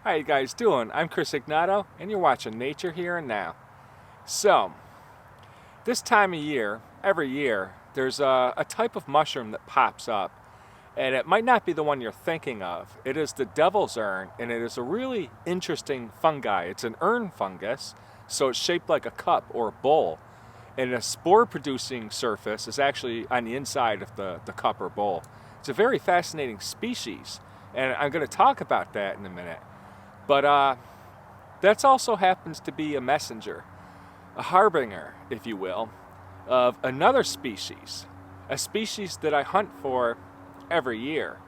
How you guys doing? I'm Chris Ignato, and you're watching Nature Here and Now. So, this time of year, every year, there's a type of mushroom that pops up, and it might not be the one you're thinking of. It is the devil's urn, and it is a really interesting fungi. It's an urn fungus, so it's shaped like a cup or a bowl, and a spore-producing surface is actually on the inside of the cup or bowl. It's a very fascinating species, and I'm going to talk about that in a minute. But that also happens to be a messenger, a harbinger, if you will, of another species, a species that I hunt for every year,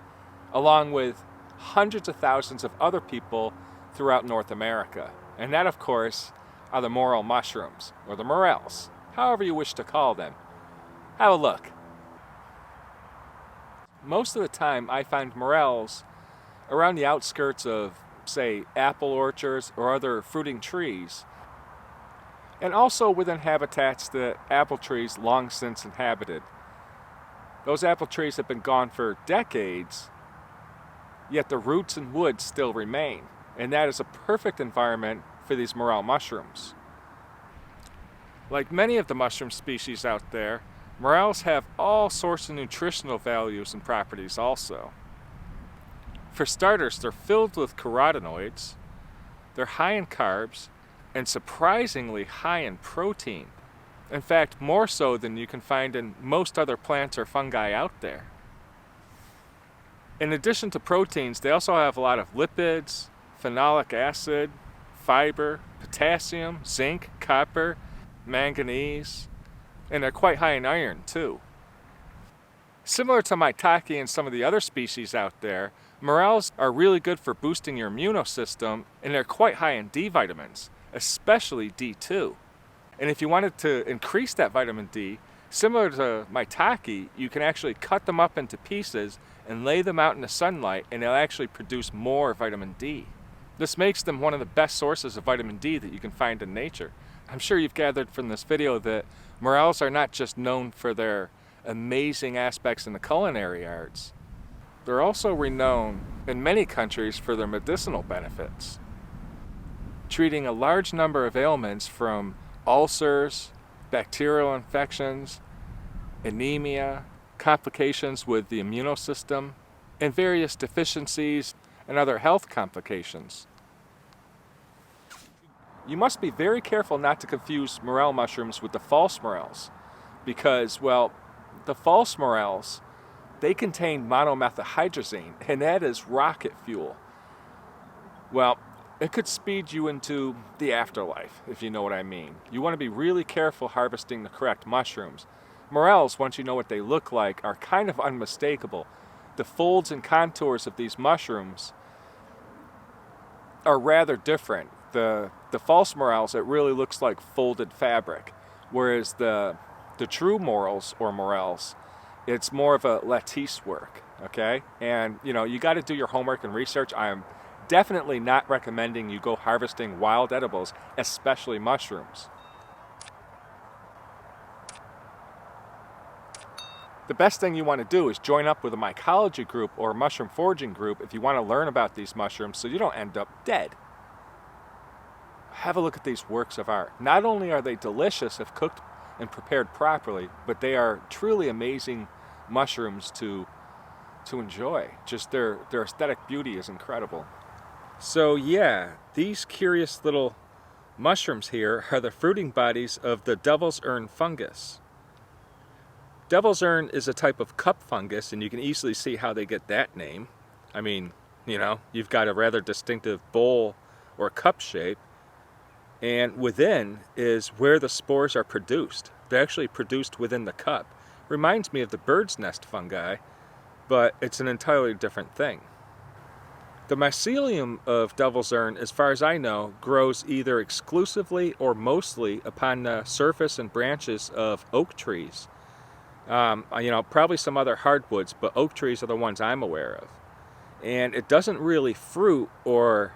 along with hundreds of thousands of other people throughout North America. And that, of course, are the Morel mushrooms, or the Morels, however you wish to call them. Have a look. Most of the time I find Morels around the outskirts of, say, apple orchards or other fruiting trees, and also within habitats that apple trees long since inhabited. Those apple trees have been gone for decades, yet the roots and wood still remain, and that is a perfect environment for these morel mushrooms. Like many of the mushroom species out there, morels have all sorts of nutritional values and properties also. For starters, they're filled with carotenoids, they're high in carbs, and surprisingly high in protein. In fact, more so than you can find in most other plants or fungi out there. In addition to proteins, they also have a lot of lipids, phenolic acid, fiber, potassium, zinc, copper, manganese, and they're quite high in iron too. Similar to maitake and some of the other species out there, morels are really good for boosting your immunosystem, and they're quite high in D vitamins, especially D2. And if you wanted to increase that vitamin D, similar to maitake, you can actually cut them up into pieces and lay them out in the sunlight, and they'll actually produce more vitamin D. This makes them one of the best sources of vitamin D that you can find in nature. I'm sure you've gathered from this video that morels are not just known for their amazing aspects in the culinary arts. They're also renowned in many countries for their medicinal benefits, treating a large number of ailments from ulcers, bacterial infections, anemia, complications with the immunosystem, and various deficiencies and other health complications. You must be very careful not to confuse morel mushrooms with the false morels, because, well, the false morels, they contain monomethylhydrazine, and that is rocket fuel. Well, it could speed you into the afterlife, if you know what I mean. You want to be really careful harvesting the correct mushrooms. Morels, once you know what they look like, are kind of unmistakable. The folds and contours of these mushrooms are rather different. The false morels, it really looks like folded fabric, whereas the true morels or morels, it's more of a lattice work, okay? And, you got to do your homework and research. I am definitely not recommending you go harvesting wild edibles, especially mushrooms. The best thing you want to do is join up with a mycology group or a mushroom foraging group if you want to learn about these mushrooms so you don't end up dead. Have a look at these works of art. Not only are they delicious if cooked and prepared properly, but they are truly amazing mushrooms to enjoy. Just their aesthetic beauty is incredible. So yeah, these curious little mushrooms here are the fruiting bodies of the devil's urn fungus. Devil's urn is a type of cup fungus, and you can easily see how they get that name. I mean, you've got a rather distinctive bowl or cup shape, and within is where the spores are produced. They're actually produced within the cup. Reminds me of the bird's nest fungi, but it's an entirely different thing. The mycelium of devil's urn, as far as I know, grows either exclusively or mostly upon the surface and branches of oak trees. Probably some other hardwoods, but oak trees are the ones I'm aware of. And it doesn't really fruit or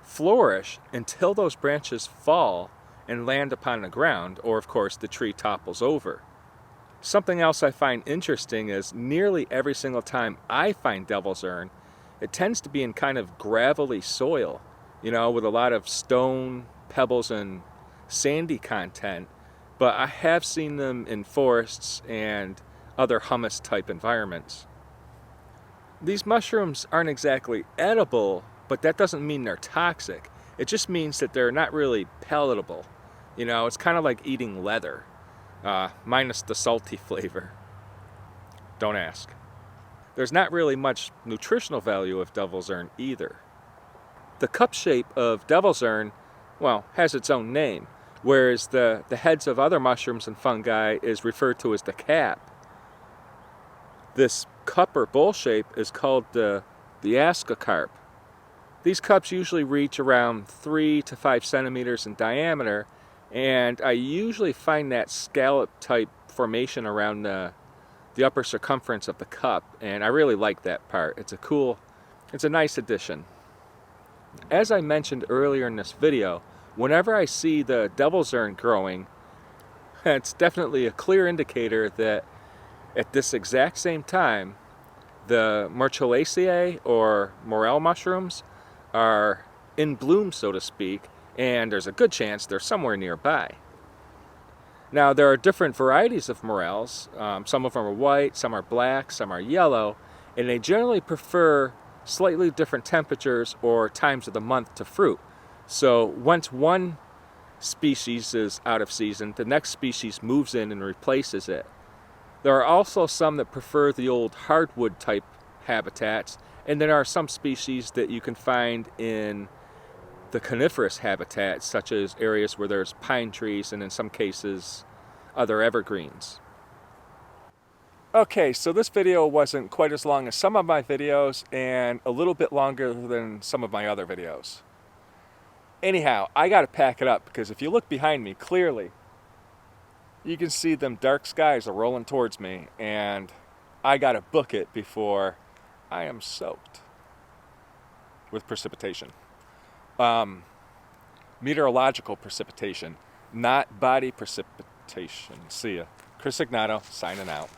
flourish until those branches fall and land upon the ground, or of course the tree topples over. Something else I find interesting is nearly every single time I find devil's urn, it tends to be in kind of gravelly soil, you know, with a lot of stone, pebbles, and sandy content. But I have seen them in forests and other humus type environments. These mushrooms aren't exactly edible, but that doesn't mean they're toxic. It just means that they're not really palatable. You know, it's kind of like eating leather, minus the salty flavor. Don't ask. There's not really much nutritional value of devil's urn either. The cup shape of devil's urn, well, has its own name, whereas the heads of other mushrooms and fungi is referred to as the cap. This cup or bowl shape is called the ascocarp. These cups usually reach around 3 to 5 centimeters in diameter, and I usually find that scallop type formation around the upper circumference of the cup, and I really like that part. It's a nice addition. As I mentioned earlier in this video, whenever I see the devil's urn growing, it's definitely a clear indicator that at this exact same time, the Myrtleaceae or Morel mushrooms are in bloom, so to speak, and there's a good chance they're somewhere nearby. Now, there are different varieties of morels. Some of them are white, some are black, some are yellow, and they generally prefer slightly different temperatures or times of the month to fruit. So once one species is out of season, the next species moves in and replaces it. There are also some that prefer the old hardwood type habitats, and there are some species that you can find in the coniferous habitats, such as areas where there's pine trees and in some cases other evergreens. Okay, so this video wasn't quite as long as some of my videos and a little bit longer than some of my other videos. Anyhow, I gotta pack it up because if you look behind me clearly, you can see them dark skies are rolling towards me, and I gotta book it before I am soaked with precipitation. Meteorological precipitation, not body precipitation. See ya. Chris Ignato, signing out.